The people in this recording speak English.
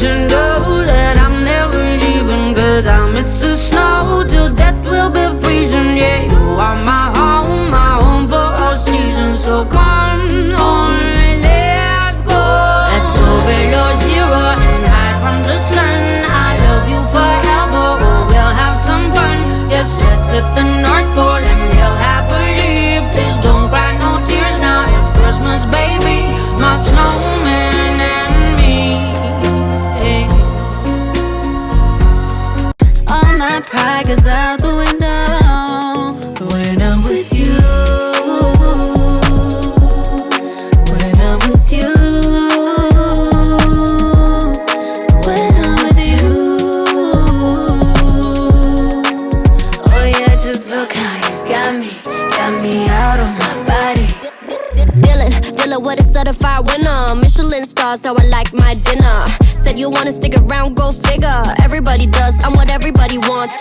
to know that I'm never leaving, 'cause I miss the snow till death will be freezing. Yeah, you are my home for all seasons. So come on, let's go. Let's go below zero and hide from the sun. I love you forever, oh, we'll have some fun. Yes, let's hit the North Pole and live happily. Please don't cry no tears now, it's Christmas, baby. My snowman and me. All my pride goes out the window when I'm with you. When I'm with you. When I'm with you. Oh yeah, just look how you got me out of my body. Dylan with a certified winner. Michelin stars, how I like my dinner. Said you wanna stick around, go figure. Everybody does, I'm what everybody wants.